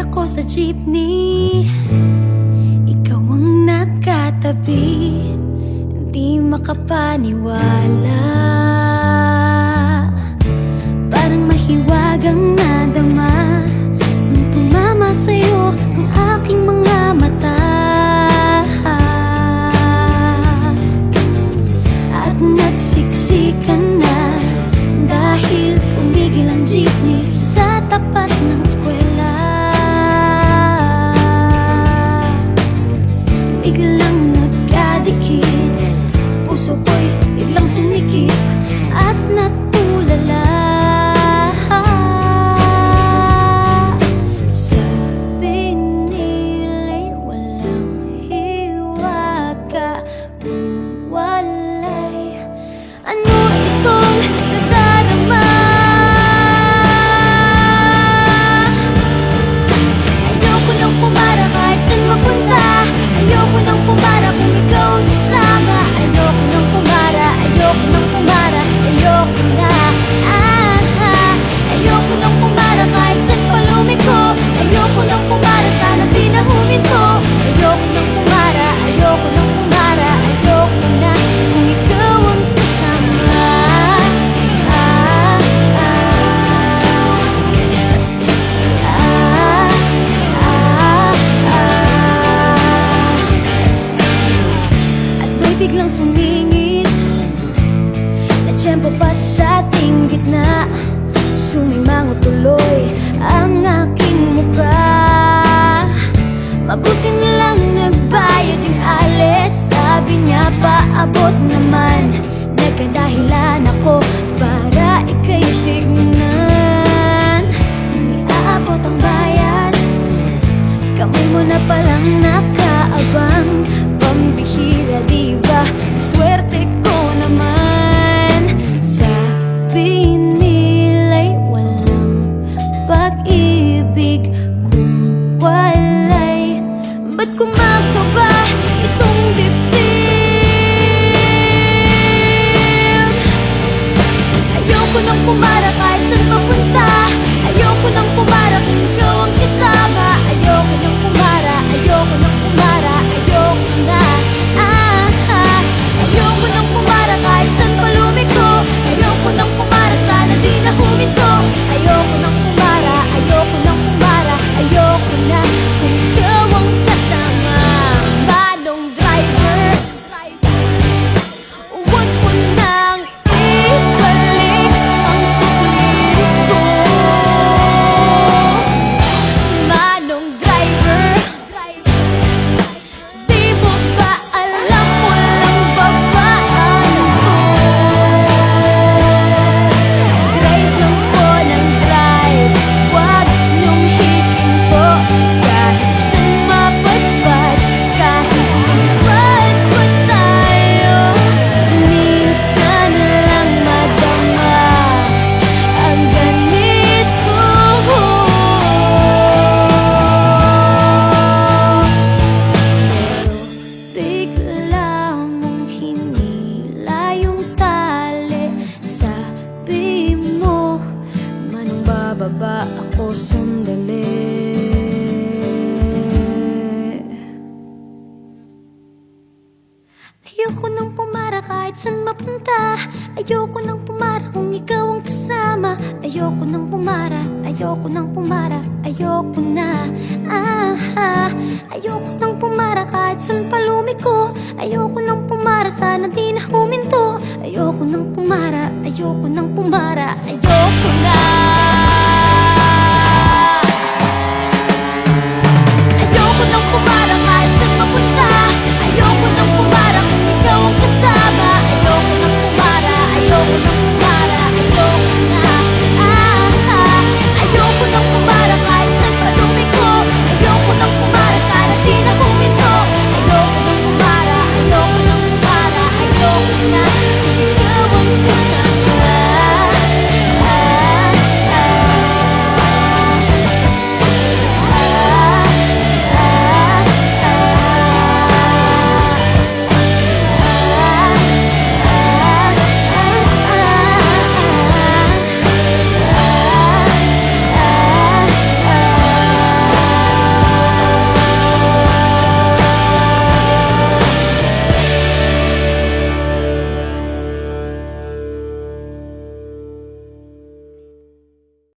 ako sa jeepney, ikaw ang nakatabi, hindi makapaniwala. Parang mahiwagang nadama nung tumama sa'yo ang aking mga mata. At nagsiksikan na dahil tumigil ang jeepney sa tapat ng eskwela. Biglang nagkadikit, puso ko'y biglang sumikip at natulala. Sabi nila'y walang hiwaga kung walay ano itong nadarama. Ayoko nang pumara kahit saan mapunta. Ayoko nang pumara kung ikaw ang kasama. Ayoko nang pumara, ayoko nang pumara, ayoko na. Ayoko nang pumara kahit saan pa lumiko. Ayoko nang pumara, sana di na huminto. Ayoko nang pumara, ayoko nang pumara, ayoko na kung ikaw ang kasama. At may biglang sumingit na tiyempo pa sa ating gitna. Sumimango tuloy ang aking mukha. Mabuti na lang nagbayad yung alis. Sabi niya paabot naman. Nagkadahilan ako para ika'y tignan. Nung iaabot ang bayad, kamay mo na palang nakaabang. Pambihira diba, swerte ko naman. Sabi nila'y walang pag-ibig kung walay. Ba't kumakaba itong dibdib? Ayoko nang pumara kahit saan mapunta. Ayoko nang pumara kung ikaw ang kasama. Ayoko nang pumara, ayoko nang pumara, ayoko na. Ayoko nang pumara kahit saan pa lumiko. Ayoko nang pumara, sana di na huminto. Ayoko nang pumara, ayoko nang pumara, ayoko na kung ikaw ang kasama. Manong driver, huwag mo nang ibalik ang saglit ko. Manong driver, di mo ba alam walang babaan ko? Drive lang po ng drive, huwag niyong hihinto. Kahit saan mapadpad, kahit lumipad pa tayo, minsan lang madama ang ganito. Bigla mong hinila yung tali. Sabi mo, manong bababa ako sandali. Ayoko nang pumara kahit saan mapunta. Ayoko nang pumara kung ikaw ang kasama. Ayoko nang pumara, ayoko nang pumara, ayoko na. Ayoko nang pumara kahit saan pa lumiko. Ayoko nang pumara, sana di na huminto. Ayoko nang pumara, ayoko nang pumara, ayoko na.